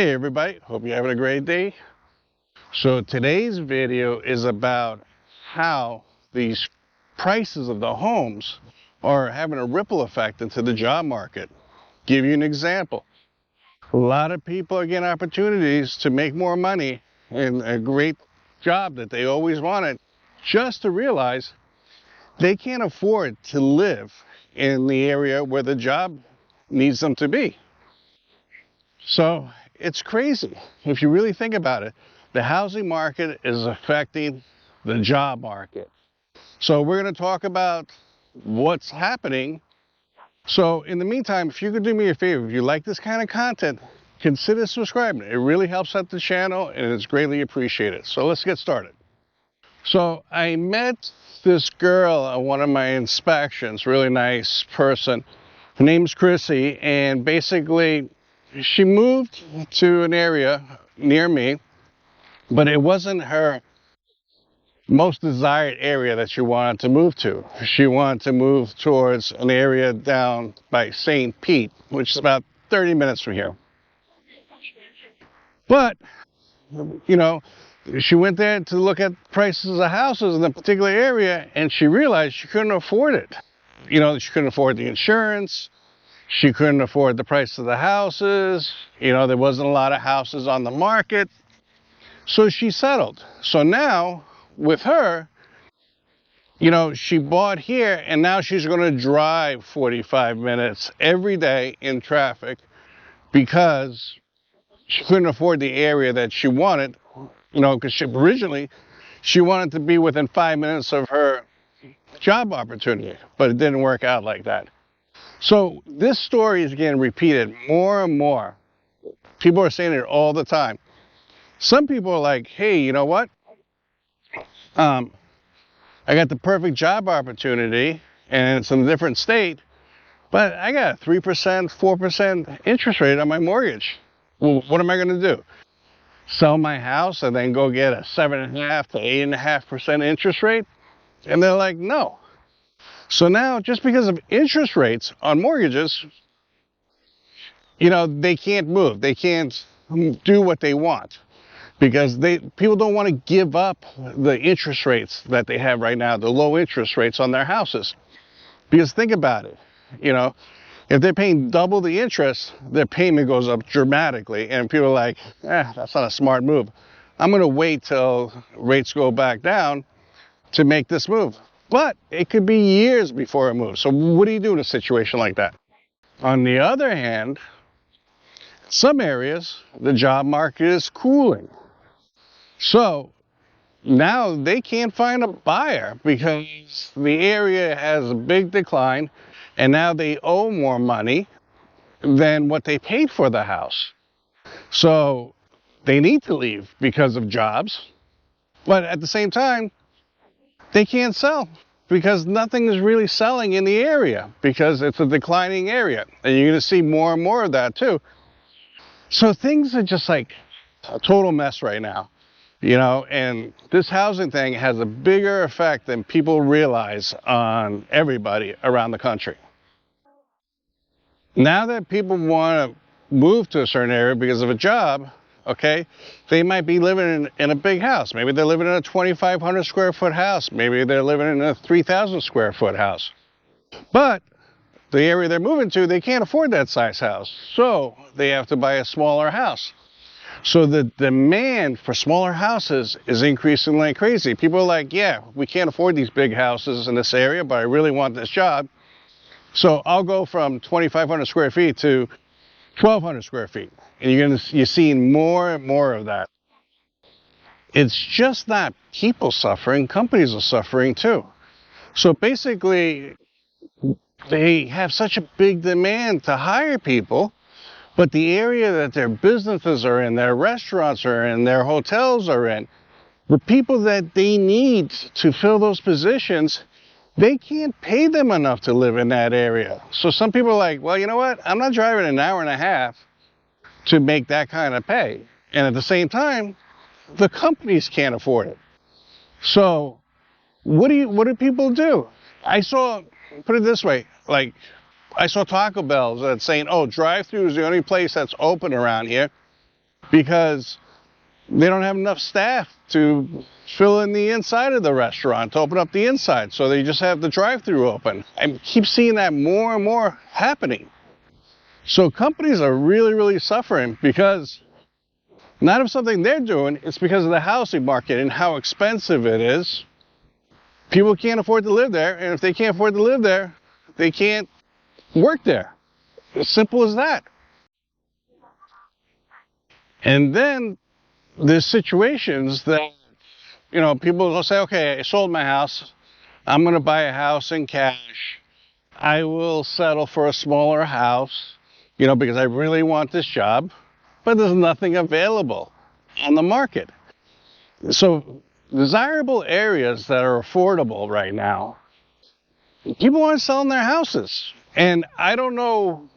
Hey everybody, hope you're having a great day. So today's video is about how these prices of the homes are having a ripple effect into the job market. Give you an example. A lot of people are getting opportunities to make more money in a great job that they always wanted, just to realize they can't afford to live in the area where the job needs them to be. So it's crazy. If you really think about it, the housing market is affecting the job market. So we're going to talk about what's happening. So in the meantime, if you could do me a favor, if you like this kind of content, consider subscribing. It really helps out the channel and it's greatly appreciated. So let's get started. So I met this girl at one of my inspections, really nice person. Her name's Chrissy, and basically she moved to an area near me, but it wasn't her most desired area that she wanted to move to. She wanted to move towards an area down by St. Pete, which is about 30 minutes from here. But, you know, she went there to look at prices of houses in a particular area, and she realized she couldn't afford it. You know, she couldn't afford the insurance. She couldn't afford the price of the houses. You know, there wasn't a lot of houses on the market. So she settled. So now, with her, you know, she bought here, and now she's going to drive 45 minutes every day in traffic because she couldn't afford the area that she wanted, you know, because originally she wanted to be within 5 minutes of her job opportunity, but it didn't work out like that. So this story is getting repeated more and more. People are saying it all the time. Some people are like, hey, you know what? I got the perfect job opportunity and it's in a different state, but I got a 3%, 4% interest rate on my mortgage. Well, what am I going to do? Sell my house and then go get a 7.5 to 8.5% interest rate? And they're like, no. So now, just because of interest rates on mortgages, you know, they can't move. They can't do what they want because people don't want to give up the interest rates that they have right now, the low interest rates on their houses. Because think about it, you know, if they're paying double the interest, their payment goes up dramatically. And people are like, that's not a smart move. I'm going to wait till rates go back down to make this move. But it could be years before it moves. So what do you do in a situation like that? On the other hand, some areas, the job market is cooling. So now they can't find a buyer because the area has a big decline and now they owe more money than what they paid for the house. So they need to leave because of jobs. But at the same time, they can't sell because nothing is really selling in the area because it's a declining area. And you're going to see more and more of that too. So things are just like a total mess right now, you know, and this housing thing has a bigger effect than people realize on everybody around the country. Now that people want to move to a certain area because of a job, okay, they might be living in a big house. Maybe they're living in a 2,500 square foot house. Maybe they're living in a 3,000 square foot house. But the area they're moving to, they can't afford that size house. So they have to buy a smaller house. So the demand for smaller houses is increasing like crazy. People are like, yeah, we can't afford these big houses in this area, but I really want this job. So I'll go from 2,500 square feet to 1,200 square feet. And you're seeing more and more of that. It's just not people suffering, companies are suffering too. So basically, they have such a big demand to hire people, but the area that their businesses are in, their restaurants are in, their hotels are in, the people that they need to fill those positions, they can't pay them enough to live in that area. So some people are like, well, you know what? I'm not driving an hour and a half to make that kind of pay. And at the same time, the companies can't afford it. So what do people do? Put it this way, like I saw Taco Bell's that's saying, oh, drive-through is the only place that's open around here. because they don't have enough staff to fill in the inside of the restaurant, to open up the inside. So they just have the drive-through open. I keep seeing that more and more happening. So companies are really, really suffering because not of something they're doing, it's because of the housing market and how expensive it is. People can't afford to live there, and if they can't afford to live there, they can't work there. As simple as that. And then there's situations that, people will say, okay, I sold my house. I'm going to buy a house in cash. I will settle for a smaller house, because I really want this job, but there's nothing available on the market. So desirable areas that are affordable right now, people aren't selling their houses. And I don't know,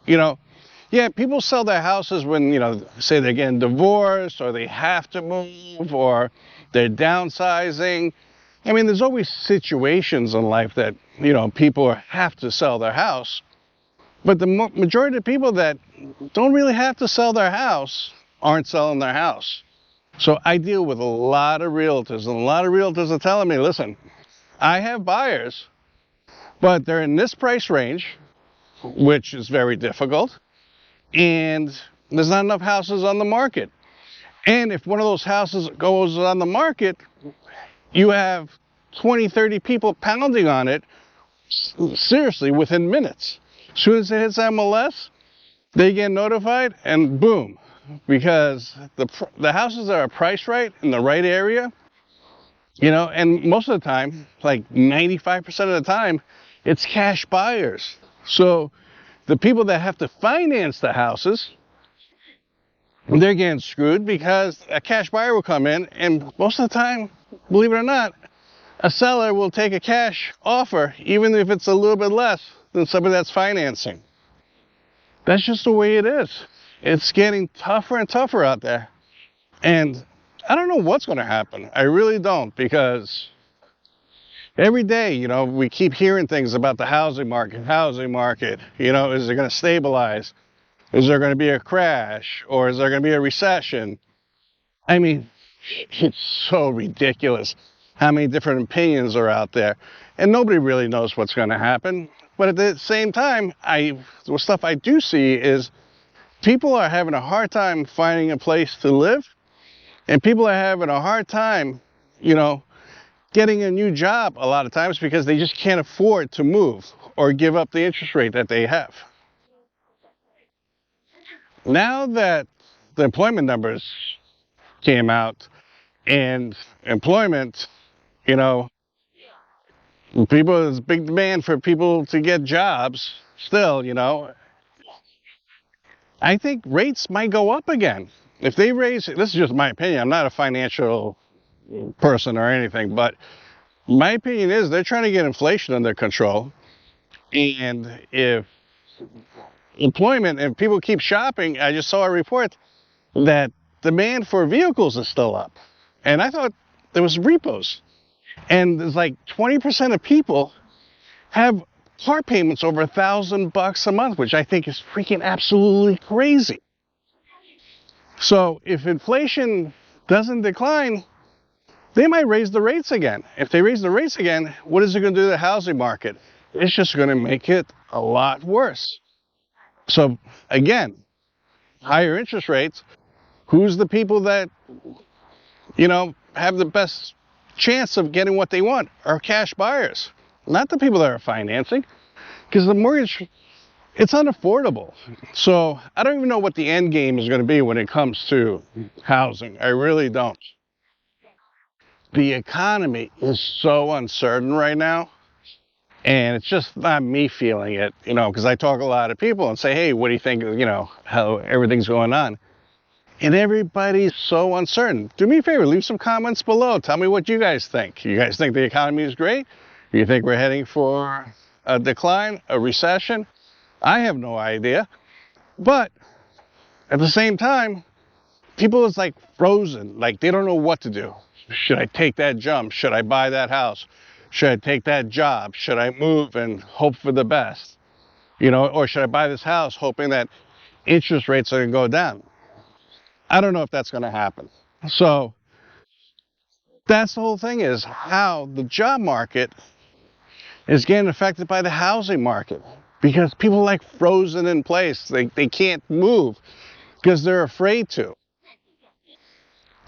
yeah, people sell their houses when, say they're getting divorced or they have to move or they're downsizing. I mean, there's always situations in life that, people have to sell their house. But the majority of people that don't really have to sell their house aren't selling their house. So I deal with a lot of realtors, and a lot of realtors are telling me, listen, I have buyers, but they're in this price range, which is very difficult, and there's not enough houses on the market. And if one of those houses goes on the market, you have 20, 30 people pounding on it, seriously, within minutes. As soon as it hits MLS, they get notified, and boom. Because the houses that are priced right in the right area, and most of the time, like 95% of the time, it's cash buyers. So the people that have to finance the houses, they're getting screwed because a cash buyer will come in, and most of the time, believe it or not, a seller will take a cash offer, even if it's a little bit less than somebody that's financing. That's just the way it is. It's getting tougher and tougher out there. And I don't know what's going to happen. I really don't, because every day, we keep hearing things about the housing market. Is it going to stabilize? Is there going to be a crash? Or is there going to be a recession? I mean, it's so ridiculous how many different opinions are out there. And nobody really knows what's going to happen. But at the same time, the stuff I do see is people are having a hard time finding a place to live, and people are having a hard time, getting a new job a lot of times because they just can't afford to move or give up the interest rate that they have. Now that the employment numbers came out and employment, there's a big demand for people to get jobs still, I think rates might go up again. If they raise, this is just my opinion, I'm not a financial person or anything, but my opinion is they're trying to get inflation under control. And if employment, if people keep shopping, I just saw a report that demand for vehicles is still up. And I thought there was repos. And there's like 20% of people have car payments over $1,000 a month, which I think is freaking absolutely crazy. So if inflation doesn't decline, they might raise the rates again. If they raise the rates again, what is it going to do to the housing market? It's just going to make it a lot worse. So again, higher interest rates, who's the people that, have the best chance of getting what they want? Are cash buyers, not the people that are financing, because the mortgage, it's unaffordable. So I don't even know what the end game is going to be when it comes to housing. I really don't. The economy is so uncertain right now, and it's just not me feeling it, because I talk to a lot of people and say, hey, what do you think, how everything's going on? And everybody's so uncertain. Do me a favor, leave some comments below. Tell me what you guys think. You guys think the economy is great? Do you think we're heading for a decline, a recession? I have no idea. But at the same time, people is like frozen, like they don't know what to do. Should I take that jump? Should I buy that house? Should I take that job? Should I move and hope for the best? Or should I buy this house hoping that interest rates are going to go down? I don't know if that's going to happen. So that's the whole thing, is how the job market is getting affected by the housing market, because people are like frozen in place. They can't move because they're afraid to.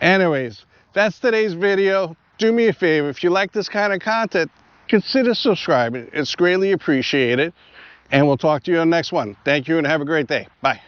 Anyways, that's today's video. Do me a favor, if you like this kind of content, consider subscribing. It's greatly appreciated. And we'll talk to you on the next one. Thank you and have a great day. Bye.